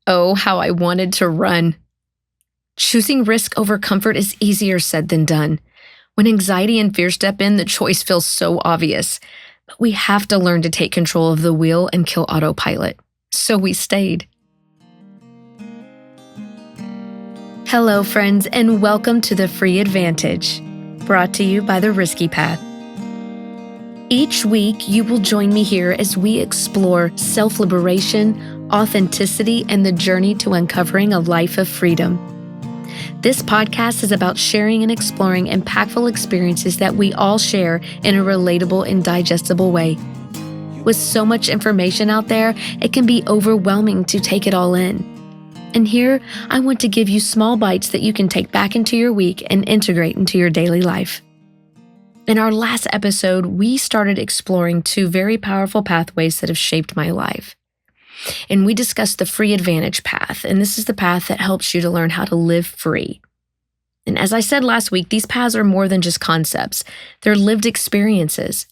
Oh, how I wanted to run. Choosing risk over comfort is easier said than done. When anxiety and fear step in, the choice feels so obvious. But we have to learn to take control of the wheel and kill autopilot. So we stayed. Hello, friends, and welcome to The Free Advantage, brought to you by The Risky Path. Each week, you will join me here as we explore self-liberation, authenticity, and the journey to uncovering a life of freedom. This podcast is about sharing and exploring impactful experiences that we all share in a relatable and digestible way. With so much information out there, it can be overwhelming to take it all in. And here, I want to give you small bites that you can take back into your week and integrate into your daily life. In our last episode, we started exploring two very powerful pathways that have shaped my life. And we discussed the free advantage path, and this is the path that helps you to learn how to live free. And as I said last week, these paths are more than just concepts. They're lived experiences.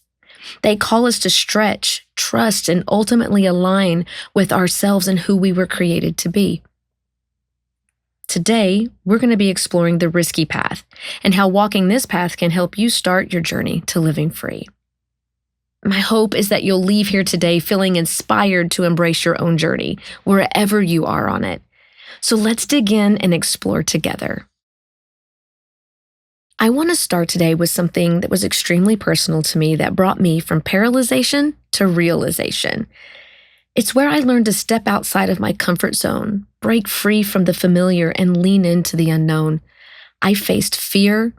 They call us to stretch, trust, and ultimately align with ourselves and who we were created to be. Today, we're going to be exploring the risky path and how walking this path can help you start your journey to living free. My hope is that you'll leave here today feeling inspired to embrace your own journey, wherever you are on it. So let's dig in and explore together. I want to start today with something that was extremely personal to me that brought me from paralyzation to realization. It's where I learned to step outside of my comfort zone, break free from the familiar, and lean into the unknown. I faced fear,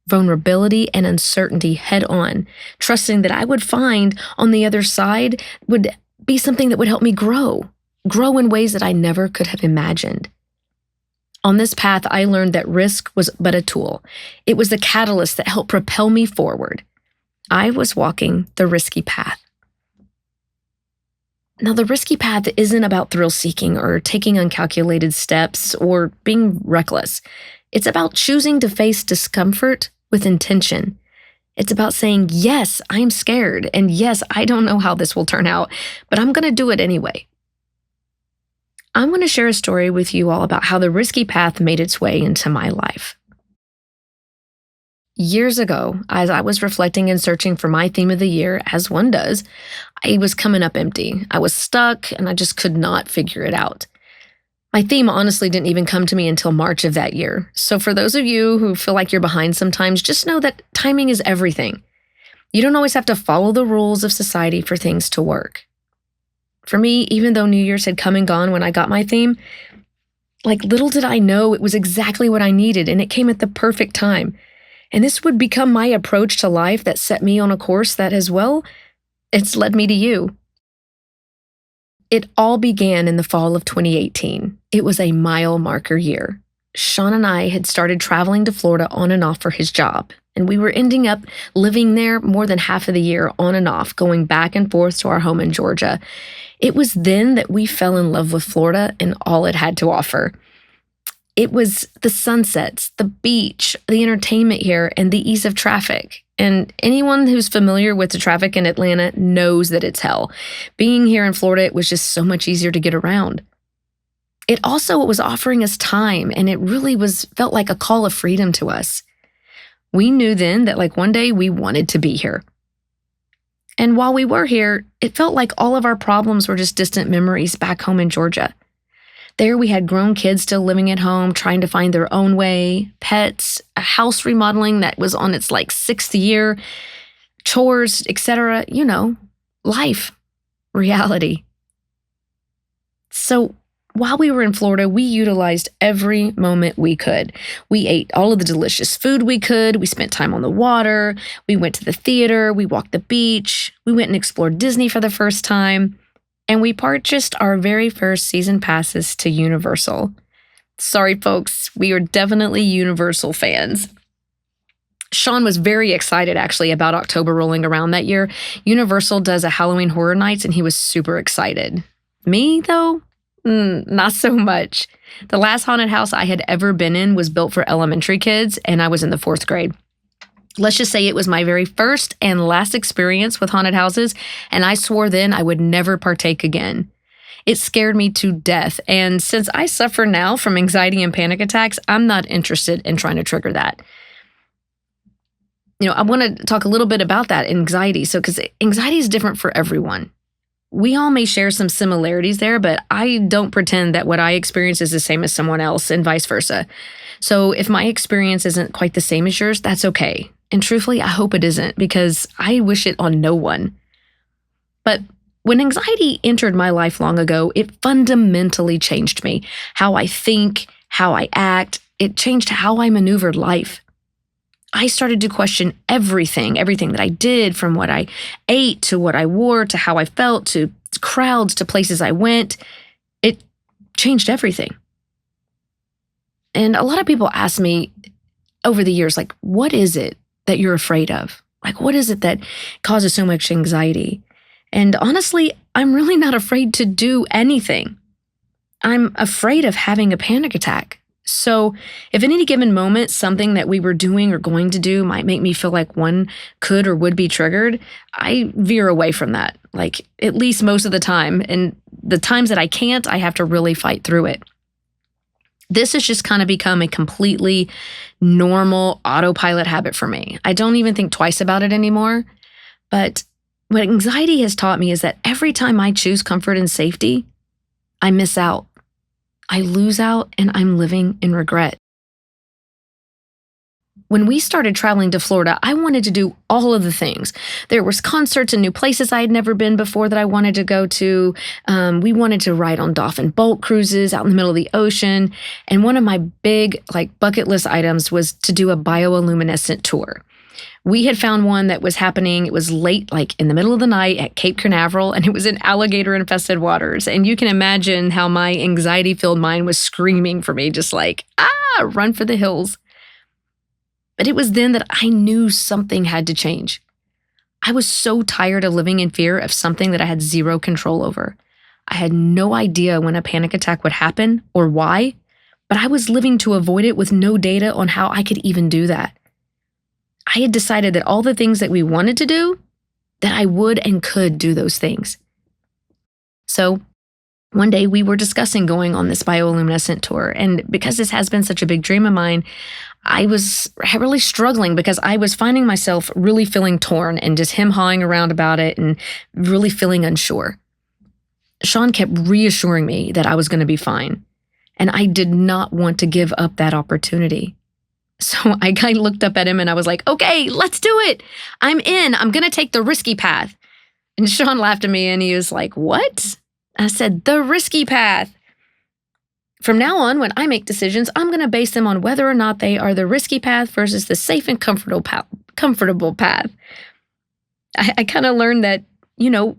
vulnerability, and uncertainty head on, trusting that I would find on the other side would be something that would help me grow in ways that I never could have imagined. On this path, I learned that risk was but a tool. It was the catalyst that helped propel me forward. I was walking the risky path. Now, the risky path isn't about thrill-seeking or taking uncalculated steps or being reckless. It's about choosing to face discomfort with intention. It's about saying, yes, I'm scared, and yes, I don't know how this will turn out, but I'm going to do it anyway. I'm going to share a story with you all about how the risky path made its way into my life. Years ago, as I was reflecting and searching for my theme of the year, as one does, I was coming up empty. I was stuck, and I just could not figure it out. My theme honestly didn't even come to me until March of that year. So for those of you who feel like you're behind sometimes, just know that timing is everything. You don't always have to follow the rules of society for things to work. For me, even though New Year's had come and gone when I got my theme, little did I know it was exactly what I needed, and it came at the perfect time. And this would become my approach to life that set me on a course that, as well, it's led me to you. It all began in the fall of 2018. It was a mile marker year. Sean and I had started traveling to Florida on and off for his job, and we were ending up living there more than half of the year on and off, going back and forth to our home in Georgia. It was then that we fell in love with Florida and all it had to offer. It was the sunsets, the beach, the entertainment here, and the ease of traffic. And anyone who's familiar with the traffic in Atlanta knows that it's hell. Being here in Florida, it was just so much easier to get around. It also was offering us time, and it really felt like a call of freedom to us. We knew then that one day we wanted to be here. And while we were here, it felt like all of our problems were just distant memories back home in Georgia. There we had grown kids still living at home, trying to find their own way, pets, a house remodeling that was on its sixth year, chores, etc. Life, reality. So while we were in Florida, we utilized every moment we could. We ate all of the delicious food we could. We spent time on the water. We went to the theater. We walked the beach. We went and explored Disney for the first time. And we purchased our very first season passes to Universal. Sorry, folks, we are definitely Universal fans. Sean was very excited, actually, about October rolling around that year. Universal does a Halloween Horror Nights, and he was super excited. Me, though? Not so much. The last haunted house I had ever been in was built for elementary kids, and I was in the 4th grade. Let's just say it was my very first and last experience with haunted houses, and I swore then I would never partake again. It scared me to death. And since I suffer now from anxiety and panic attacks, I'm not interested in trying to trigger that. I want to talk a little bit about that anxiety. So, because anxiety is different for everyone. We all may share some similarities there, but I don't pretend that what I experience is the same as someone else and vice versa. So, if my experience isn't quite the same as yours, that's okay. And truthfully, I hope it isn't because I wish it on no one. But when anxiety entered my life long ago, it fundamentally changed me. How I think, how I act, it changed how I maneuvered life. I started to question everything that I did, from what I ate to what I wore to how I felt to crowds to places I went. It changed everything. And a lot of people ask me over the years, like, what is it that you're afraid of? Like, what is it that causes so much anxiety? And honestly, I'm really not afraid to do anything. I'm afraid of having a panic attack. So, if at any given moment something that we were doing or going to do might make me feel like one could or would be triggered, I veer away from that, like at least most of the time. And the times that I can't, I have to really fight through it. This has just kind of become a completely normal autopilot habit for me. I don't even think twice about it anymore. But what anxiety has taught me is that every time I choose comfort and safety, I miss out. I lose out and I'm living in regret. When we started traveling to Florida, I wanted to do all of the things. There was concerts and new places I had never been before that I wanted to go to. We wanted to ride on dolphin boat cruises out in the middle of the ocean. And one of my big bucket list items was to do a bioluminescent tour. We had found one that was happening. It was late, in the middle of the night at Cape Canaveral, and it was in alligator-infested waters. And you can imagine how my anxiety-filled mind was screaming for me, just run for the hills. But it was then that I knew something had to change. I was so tired of living in fear of something that I had zero control over. I had no idea when a panic attack would happen or why, but I was living to avoid it with no data on how I could even do that. I had decided that all the things that we wanted to do, that I would and could do those things. So one day we were discussing going on this bioluminescent tour. And because this has been such a big dream of mine, I was really struggling because I was finding myself really feeling torn and just hawing around about it and really feeling unsure. Sean kept reassuring me that I was going to be fine. And I did not want to give up that opportunity. So I kind of looked up at him and I was like, okay, let's do it. I'm in. I'm going to take the risky path. And Sean laughed at me and he was like, what? I said, the risky path. From now on, when I make decisions, I'm going to base them on whether or not they are the risky path versus the safe and comfortable path. I kind of learned that,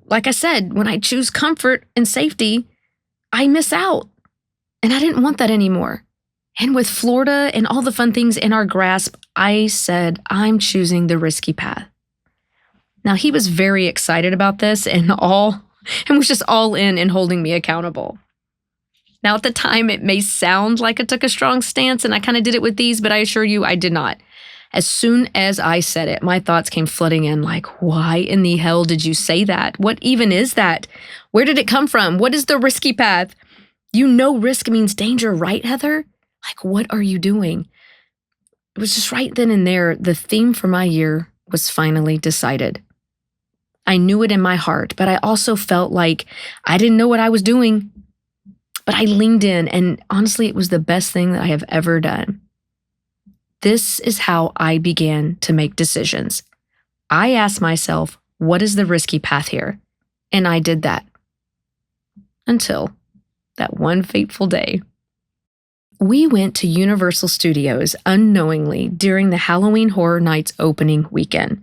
like I said, when I choose comfort and safety, I miss out. And I didn't want that anymore. And with Florida and all the fun things in our grasp, I said, I'm choosing the risky path. Now, he was very excited about this and was just all in holding me accountable. Now, at the time, it may sound like I took a strong stance and I kind of did it with ease, but I assure you I did not. As soon as I said it, my thoughts came flooding in like, why in the hell did you say that? What even is that? Where did it come from? What is the risky path? Risk means danger, right, Heather? What are you doing? It was just right then and there, the theme for my year was finally decided. I knew it in my heart, but I also felt like I didn't know what I was doing. But I leaned in, and honestly, it was the best thing that I have ever done. This is how I began to make decisions. I asked myself, what is the risky path here? And I did that. Until that one fateful day. We went to Universal Studios unknowingly during the Halloween Horror Nights opening weekend.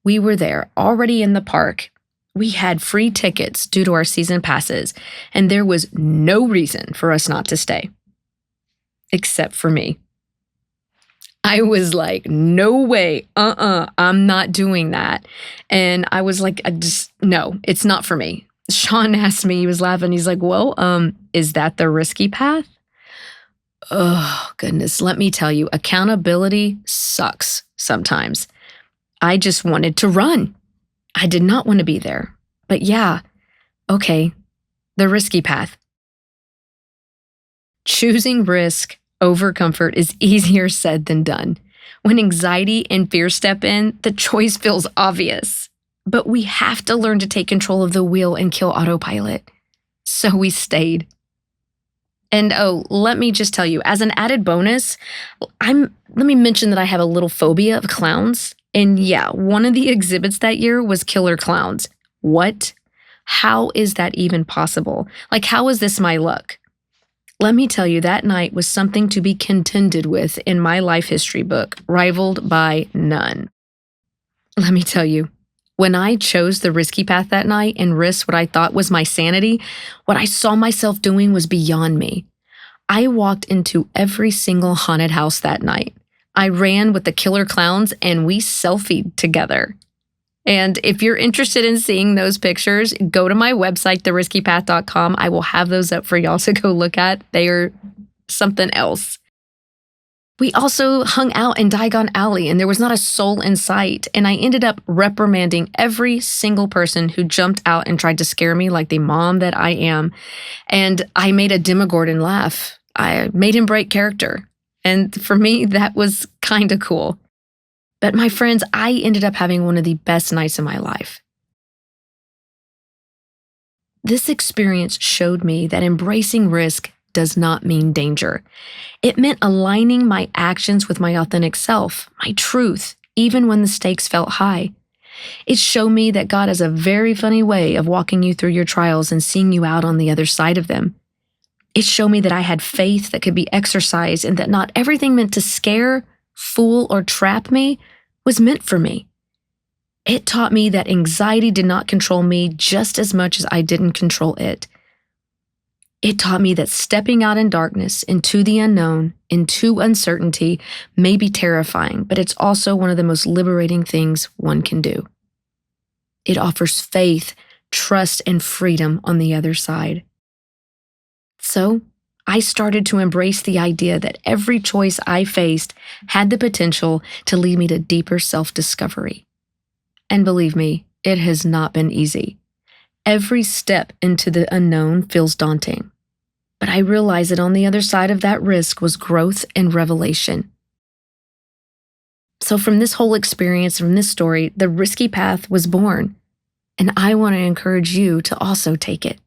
We were there, already in the park. We had free tickets due to our season passes, and there was no reason for us not to stay. Except for me. I was like, no way, I'm not doing that. And I was like, no, it's not for me. Sean asked me, he was laughing, he's like, well, is that the risky path? Oh, goodness, let me tell you, accountability sucks sometimes. I just wanted to run. I did not want to be there. But yeah, okay, The risky path. Choosing risk over comfort is easier said than done. When anxiety and fear step in, the choice feels obvious. But we have to learn to take control of the wheel and kill autopilot. So we stayed. And oh, let me just tell you, as an added bonus, let me mention that I have a little phobia of clowns. And yeah, one of the exhibits that year was killer clowns. What? How is that even possible? Like, how is this my luck? Let me tell you, that night was something to be contended with in my life history book, rivaled by none. Let me tell you, when I chose the risky path that night and risked what I thought was my sanity, what I saw myself doing was beyond me. I walked into every single haunted house that night. I ran with the killer clowns and we selfied together. And if you're interested in seeing those pictures, go to my website, theriskypath.com. I will have those up for y'all to go look at. They are something else. We also hung out in Diagon Alley and there was not a soul in sight. And I ended up reprimanding every single person who jumped out and tried to scare me like the mom that I am. And I made a Demogorgon laugh. I made him break character. And for me, that was kind of cool. But my friends, I ended up having one of the best nights of my life. This experience showed me that embracing risk does not mean danger. It meant aligning my actions with my authentic self, my truth, even when the stakes felt high. It showed me that God has a very funny way of walking you through your trials and seeing you out on the other side of them. It showed me that I had faith that could be exercised and that not everything meant to scare, fool, or trap me was meant for me. It taught me that anxiety did not control me just as much as I didn't control it. It taught me that stepping out in darkness, into the unknown, into uncertainty may be terrifying, but it's also one of the most liberating things one can do. It offers faith, trust, and freedom on the other side. So, I started to embrace the idea that every choice I faced had the potential to lead me to deeper self-discovery. And believe me, it has not been easy. Every step into the unknown feels daunting. But I realized that on the other side of that risk was growth and revelation. So from this whole experience, from this story, the risky path was born. And I want to encourage you to also take it.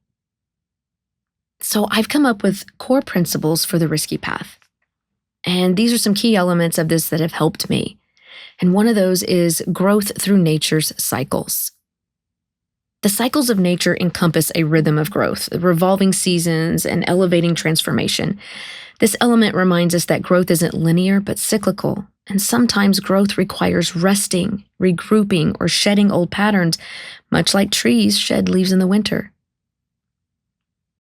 So I've come up with core principles for the risky path. And these are some key elements of this that have helped me. And one of those is growth through nature's cycles. The cycles of nature encompass a rhythm of growth, revolving seasons, and elevating transformation. This element reminds us that growth isn't linear but cyclical, and sometimes growth requires resting, regrouping, or shedding old patterns, much like trees shed leaves in the winter.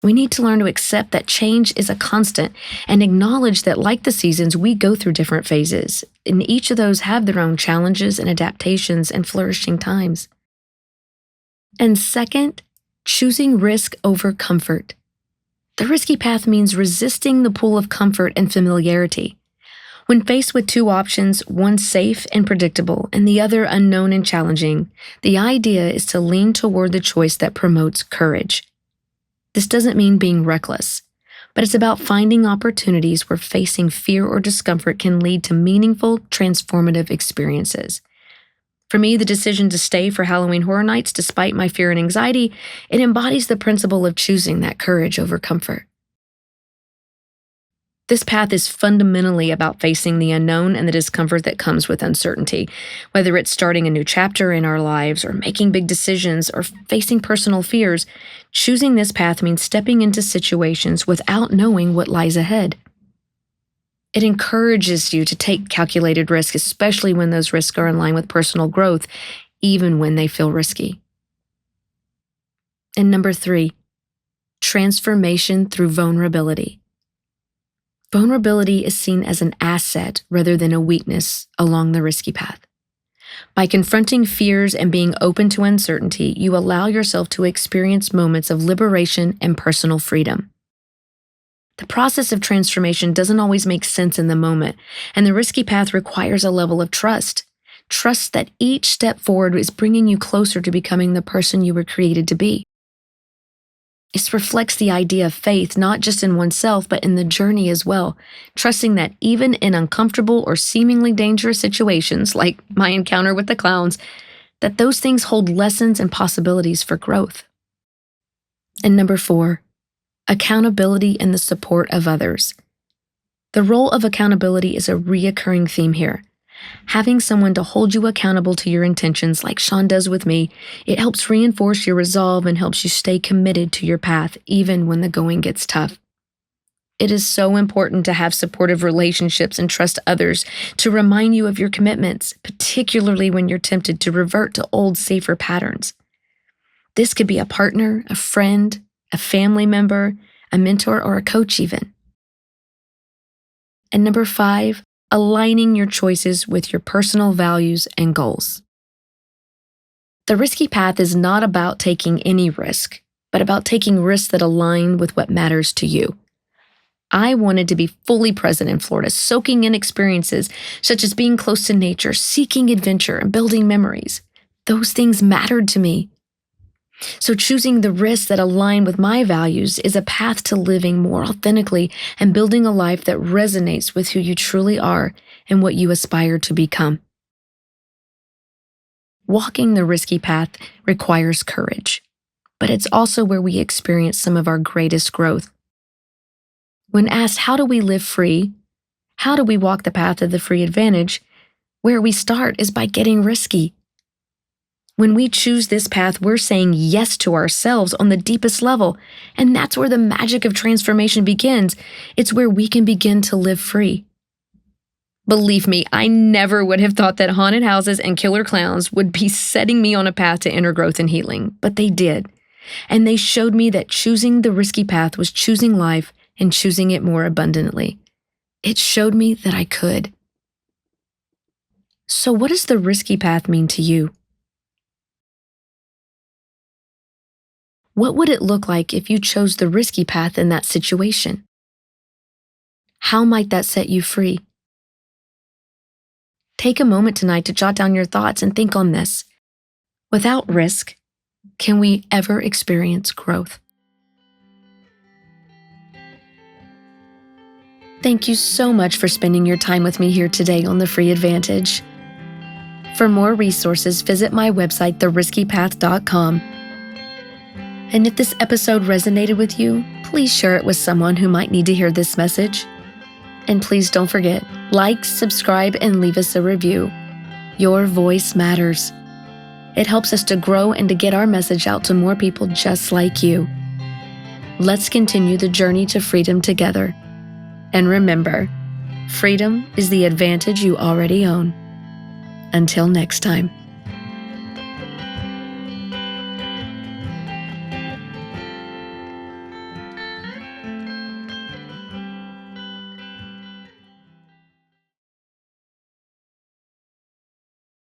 We need to learn to accept that change is a constant and acknowledge that, like the seasons, we go through different phases, and each of those have their own challenges and adaptations and flourishing times. And second, choosing risk over comfort. The risky path means resisting the pull of comfort and familiarity. When faced with two options, one safe and predictable and the other unknown and challenging, the idea is to lean toward the choice that promotes courage. This doesn't mean being reckless, but it's about finding opportunities where facing fear or discomfort can lead to meaningful, transformative experiences. For me, the decision to stay for Halloween Horror Nights despite my fear and anxiety, it embodies the principle of choosing that courage over comfort. This path is fundamentally about facing the unknown and the discomfort that comes with uncertainty, whether it's starting a new chapter in our lives or making big decisions or facing personal fears. Choosing this path means stepping into situations without knowing what lies ahead. It encourages you to take calculated risk, especially when those risks are in line with personal growth, even when they feel risky. And number 3, transformation through vulnerability. Vulnerability is seen as an asset rather than a weakness along the risky path. By confronting fears and being open to uncertainty, you allow yourself to experience moments of liberation and personal freedom. The process of transformation doesn't always make sense in the moment, and the risky path requires a level of trust. Trust that each step forward is bringing you closer to becoming the person you were created to be. It reflects the idea of faith, not just in oneself, but in the journey as well, trusting that even in uncomfortable or seemingly dangerous situations, like my encounter with the clowns, that those things hold lessons and possibilities for growth. And number 4, accountability and the support of others. The role of accountability is a reoccurring theme here. Having someone to hold you accountable to your intentions, like Sean does with me, it helps reinforce your resolve and helps you stay committed to your path, even when the going gets tough. It is so important to have supportive relationships and trust others to remind you of your commitments, particularly when you're tempted to revert to old, safer patterns. This could be a partner, a friend, a family member, a mentor, or a coach even. And number 5, aligning your choices with your personal values and goals. The risky path is not about taking any risk, but about taking risks that align with what matters to you. I wanted to be fully present in Florida, soaking in experiences such as being close to nature, seeking adventure, and building memories. Those things mattered to me. So choosing the risks that align with my values is a path to living more authentically and building a life that resonates with who you truly are and what you aspire to become. Walking the risky path requires courage, but it's also where we experience some of our greatest growth. When asked, how do we live free? How do we walk the path of the free advantage? Where we start is by getting risky. When we choose this path, we're saying yes to ourselves on the deepest level, and that's where the magic of transformation begins. It's where we can begin to live free. Believe me, I never would have thought that haunted houses and killer clowns would be setting me on a path to inner growth and healing, but they did. And they showed me that choosing the risky path was choosing life and choosing it more abundantly. It showed me that I could. So what does the risky path mean to you? What would it look like if you chose the risky path in that situation? How might that set you free? Take a moment tonight to jot down your thoughts and think on this. Without risk, can we ever experience growth? Thank you so much for spending your time with me here today on The Free Advantage. For more resources, visit my website, theriskypath.com. And if this episode resonated with you, please share it with someone who might need to hear this message. And please don't forget, like, subscribe, and leave us a review. Your voice matters. It helps us to grow and to get our message out to more people just like you. Let's continue the journey to freedom together. And remember, freedom is the advantage you already own. Until next time.